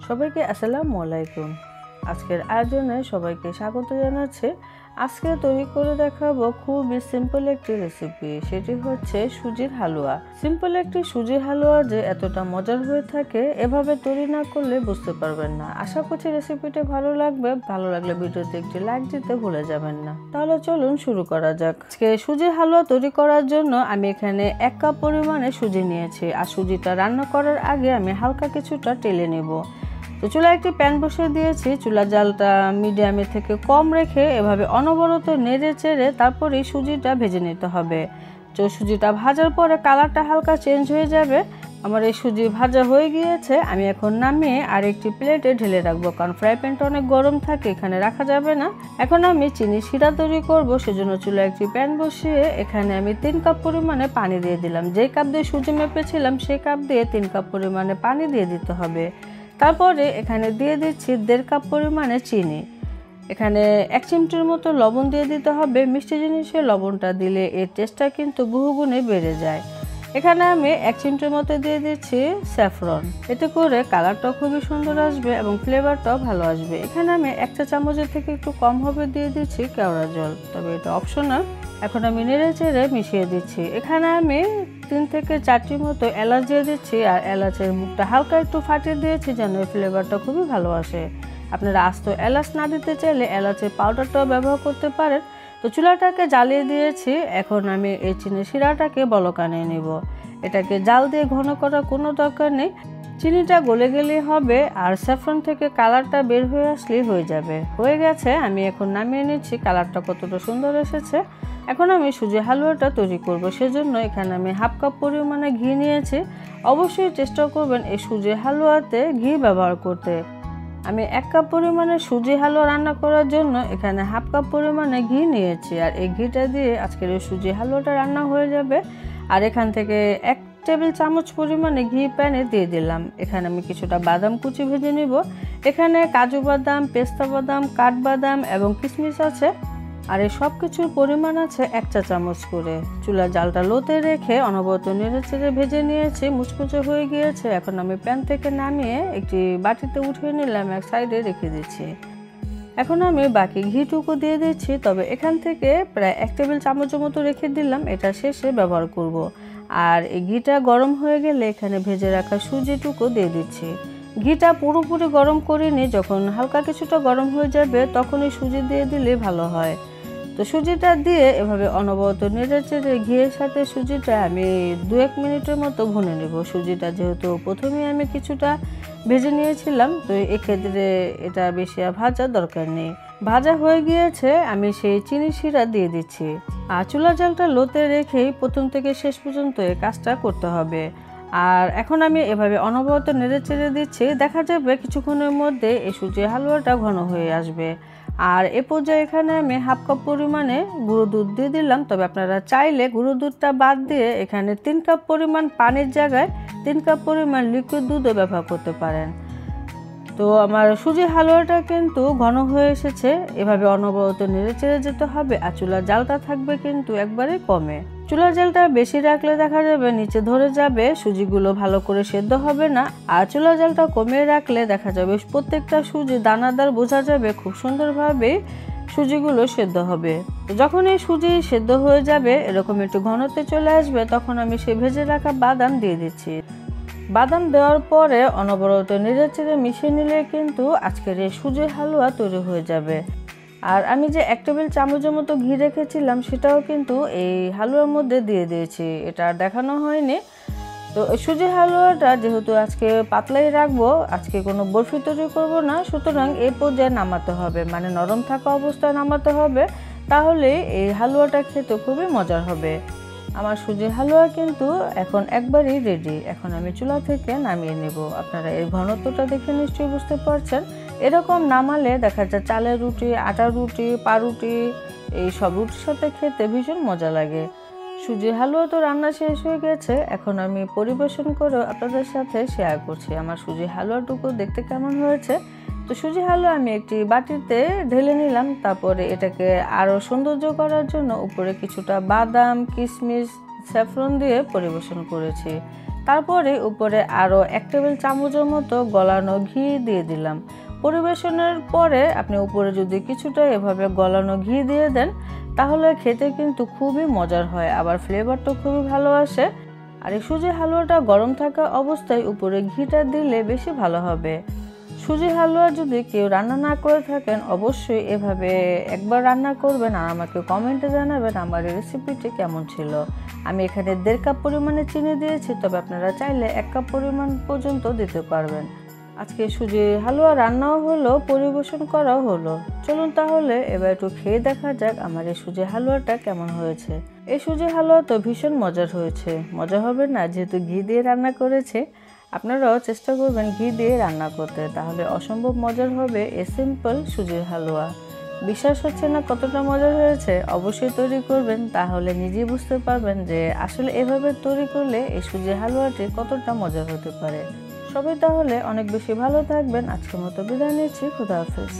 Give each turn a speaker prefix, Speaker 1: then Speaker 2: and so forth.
Speaker 1: সবাইকে আসসালামু আলাইকুম। আজকের আয়োজনে সবাইকে স্বাগত জানাচ্ছি। আজকে তৈরি করে দেখাবো খুবই সিম্পল একটি রেসিপি, সেটি হচ্ছে সুজির হালুয়া। সিম্পল একটি সুজির হালুয়া যে এতটা মজার হয়ে থাকে এভাবে তৈরি না করলে বুঝতে পারবেন না। আশা করছি রেসিপিটা ভালো লাগবে। ভালো লাগলে ভিডিওতে একটি লাইক দিতে ভুলে যাবেন না। তাহলে চলুন শুরু করা যাক। আজকে সুজির হালুয়া তৈরি করার জন্য আমি এখানে 1 কাপ পরিমাণে সুজি নিয়েছি। আর সুজিটা রান্না করার আগে আমি হালকা কিছুটা টেলে নেব। তো চুলায় একটি প্যান বসিয়ে দিয়েছি। চুলার জালটা মিডিয়ামে থেকে কম রেখে এভাবে অনবরত নেড়ে চেড়ে তারপরে সুজিটা ভেজে নিতে হবে। তো সুজিটা ভাজার পরে কালারটা হালকা চেঞ্জ হয়ে যাবে। আমার এই সুজি ভাজা হয়ে গিয়েছে। আমি এখন নামিয়ে আর একটি প্লেটে ঢেলে রাখবো, কারণ ফ্রাই প্যানটা অনেক গরম থাকে, এখানে রাখা যাবে না। এখন আমি চিনি শিরা তৈরি করব, সেজন্য চুলায় একটি প্যান বসিয়ে এখানে আমি 3 কাপ পরিমাণে পানি দিয়ে দিলাম। যেই কাপ দিয়ে সুজি মেপেছিলাম সেই কাপ দিয়ে 3 কাপ পরিমাণে পানি দিয়ে দিতে হবে। তারপরে এখানে দিয়ে দিচ্ছি 1.5 কাপ পরিমাণে চিনি। এখানে 1 চিমটির মতো লবণ দিয়ে দিতে হবে। মিষ্টি জিনিসে লবণটা দিলে এর টেস্টটা কিন্তু বহুগুণে বেড়ে যায়। এখানে আমি 1 চিমটির মতো দিয়ে দিচ্ছি স্যাফরন। এতে করে কালারটা খুবই সুন্দর আসবে এবং ফ্লেভারটাও ভালো আসবে। এখানে আমি 1 চা চামচের থেকে একটু কম হবে দিয়ে দিচ্ছি কেওড়া জল, তবে এটা অপশনাল। এখন আমি নেড়ে চেড়ে মিশিয়ে দিচ্ছি। এখানে আমি 3 থেকে 4টি মতো এলাচ দিয়ে দিচ্ছি, আর এলাচের মুখটা হালকা একটু ফাটিয়ে দিয়েছি যেন ফ্লেভারটা খুবই ভালো আসে। আপনারা আস্ত এলাচ না দিতে চাইলে এলাচের পাউডারটাও ব্যবহার করতে পারেন। তো চুলাটাকে জ্বালিয়ে দিয়েছি। এখন আমি এই চিনি শিরাটাকে বলক আনিয়ে নিব। এটাকে জাল দিয়ে ঘন করার কোনো দরকার নেই। চিনিটা গলে গেলেই হবে, আর স্যাফরন থেকে কালারটা বের হয়ে আসলেই হয়ে যাবে। হয়ে গেছে, আমি এখন নামিয়ে নিচ্ছি। কালারটা কতটা সুন্দর এসেছে। এখন আমি সুজি হালুয়াটা তৈরি করব, সেজন্য এখানে আমি 1/2 কাপ পরিমাণে ঘি নিয়েছি। অবশ্যই চেষ্টা করবেন এই সুজি হালুয়াতে ঘি ব্যবহার করতে। আমি 1 কাপ পরিমাণে সুজি হালুয়া রান্না করার জন্য এখানে 1/2 কাপ পরিমাণে ঘি নিয়েছি, আর এই ঘিটা দিয়ে আজকের এই সুজি হালুয়াটা রান্না হয়ে যাবে। আর এখান থেকে 1 টেবিল চামচ পরিমাণে ঘি প্যানে দিয়ে দিলাম। এখানে আমি কিছুটা বাদাম কুচি ভেজে নিব। এখানে কাজু বাদাম, পেস্তা বাদাম, কাঠবাদাম এবং কিশমিশ আছে। আর এই সব কিছুর পরিমাণ আছে 1 চা চামচ করে। চুলার জালটা লোতে রেখে অনবরত নেড়ে চেড়ে ভেজে নিয়েছি। মুচমুচে হয়ে গিয়েছে। এখন আমি প্যান থেকে নামিয়ে একটি বাটিতে উঠিয়ে নিলাম, এক সাইডে রেখে দিচ্ছি। এখন আমি বাকি ঘিটুকু দিয়ে দিচ্ছি, তবে এখান থেকে প্রায় 1 টেবিল চামচের মতো রেখে দিলাম, এটা শেষে ব্যবহার করব। আর এই ঘিটা গরম হয়ে গেলে এখানে ভেজে রাখা সুজিটুকু দিয়ে দিচ্ছি। ঘিটা পুরোপুরি গরম করিনি, যখন হালকা কিছুটা গরম হয়ে যাবে তখনই সুজি দিয়ে দিলে ভালো হয়। তো সুজিটা দিয়ে এভাবে অনবরত নেড়ে চেড়ে ঘিয়ের সাথে সুজিটা আমি 2-1 মিনিটের মতো ভুনে নেব। সুজিটা যেহেতু প্রথমেই আমি কিছুটা ভেজে নিয়েছিলাম, তো এক্ষেত্রে এটা বেশি আর ভাজার দরকার নেই। ভাজা হয়ে গিয়েছে, আমি সেই চিনি শিরা দিয়ে দিচ্ছি। আর চুলা জালটা লোতে রেখেই প্রথম থেকে শেষ পর্যন্ত এই কাজটা করতে হবে। আর এখন আমি এভাবে অনবরত নেড়ে চেড়ে দিচ্ছি। দেখা যাবে কিছুক্ষণের মধ্যে এই সুজির হালুয়াটা ঘন হয়ে আসবে। আর এ পর্যায়ে এখানে আমি 1/2 কাপ পরিমাণে গুঁড়ো দুধ দিয়ে দিলাম, তবে আপনারা চাইলে গুঁড়ো দুধটা বাদ দিয়ে এখানে 3 কাপ পরিমাণ পানির জায়গায় 3 কাপ পরিমাণ লিকুইড দুধও ব্যবহার করতে পারেন। তো আমার সুজি হালুয়াটা কিন্তু ঘন হয়ে এসেছে। এভাবে অনবরত নেড়ে চেড়ে যেতে হবে। আর চুলার জালটা থাকবে কিন্তু একবারে কমে। চুলার জালটা বেশি রাখলে দেখা যাবে নিচে ধরে যাবে, সুজিগুলো ভালো করে সেদ্ধ হবে না। আর চুলার জালটা কমিয়ে রাখলে দেখা যাবে প্রত্যেকটা সুজি দানাদার, বোঝা যাবে খুব সুন্দরভাবে সুজিগুলো সেদ্ধ হবে। তো যখন এই সুজি সেদ্ধ হয়ে যাবে, এরকম একটু ঘনতে চলে আসবে, তখন আমি সেই ভেজে রাখা বাদাম দিয়ে দিচ্ছি। বাদাম দেওয়ার পরে অনবরত নেড়ে চেড়ে মিশিয়ে নিলে কিন্তু আজকের এই সুজির হালুয়া তৈরি হয়ে যাবে। আর আমি যে 1 টেবিল চামচের মতো ঘি রেখেছিলাম সেটাও কিন্তু এই হালুয়ার মধ্যে দিয়ে দিয়েছি, এটা আর দেখানো হয়নি। তো সুজি হালুয়াটা যেহেতু আজকে পাতলাই রাখবো, আজকে কোনো বরফি তৈরি করবো না, সুতরাং এই পর্যায়ে নামাতে হবে, মানে নরম থাকা অবস্থায় নামাতে হবে। তাহলে এই হালুয়াটা খেতে খুবই মজার হবে। আমার সুজির হালুয়া কিন্তু এখন একবারই রেডি। এখন আমি চুলা থেকে নামিয়ে নেব। আপনারা এর ঘনত্বটা দেখে নিশ্চয়ই বুঝতে পারছেন। এরকম নামালে দেখা যায় চালের রুটি, আটার রুটি, পাউরুটি, এই সব রুটির সাথে খেতে ভীষণ মজা লাগে। সুজির হালুয়া তো রান্না শেষ হয়ে গেছে। এখন আমি পরিবেশন করে আপনাদের সাথে শেয়ার করছি আমার সুজির হালুয়াটুকু দেখতে কেমন হয়েছে। তো সুজি হালুয়া আমি একটি বাটিতে ঢেলে নিলাম। তারপরে এটাকে আরও সৌন্দর্য করার জন্য উপরে কিছুটা বাদাম, কিশমিশ, স্যাফরন দিয়ে পরিবেশন করেছি। তারপরে উপরে আরও 1 টেবিল চামচের মতো গলানো ঘি দিয়ে দিলাম। পরিবেশনের পরে আপনি উপরে যদি কিছুটা এভাবে গলানো ঘি দিয়ে দেন তাহলে খেতে কিন্তু খুবই মজার হয়, আবার ফ্লেভারটা খুবই ভালো আসে। আর এই সুজির হালুয়াটা গরম থাকা অবস্থায় উপরে ঘিটা দিলে বেশি ভালো হবে। সুজির হালুয়া যদি কেউ রান্না না করে থাকেন অবশ্যই এভাবে একবার রান্না করবেন আর আমাকে কমেন্টে জানাবেন আমার এই রেসিপিটি কেমন ছিল। আমি এখানে 1.5 কাপ পরিমাণে চিনি দিয়েছি, তবে আপনারা চাইলে 1 কাপ পরিমাণ পর্যন্ত দিতে পারবেন। আজকে সুজির হালুয়া রান্নাও হলো, পরিবেশন করাও হলো। চলুন তাহলে এবার একটু খেয়ে দেখা যাক আমার এই সুজির হালুয়াটা কেমন হয়েছে। এই সুজির হালুয়া তো ভীষণ মজার হয়েছে, মজা হবে না যেহেতু ঘি দিয়ে রান্না করেছে। আপনারাও চেষ্টা করবেন ঘি দিয়ে রান্না করতে, তাহলে অসম্ভব মজার হবে এই সিম্পল সুজির হালুয়া। বিশ্বাস হচ্ছে না কতটা মজার হয়েছে? অবশ্যই তৈরি করবেন, তাহলে নিজেই বুঝতে পারবেন যে আসলে এভাবে তৈরি করলে এই সুজির হালুয়াটি কতটা মজার হতে পারে। সবাই তাহলে অনেক বেশি ভালো থাকবেন। আজকের মতো বিদায় নিচ্ছি। খুদা হাফেজ।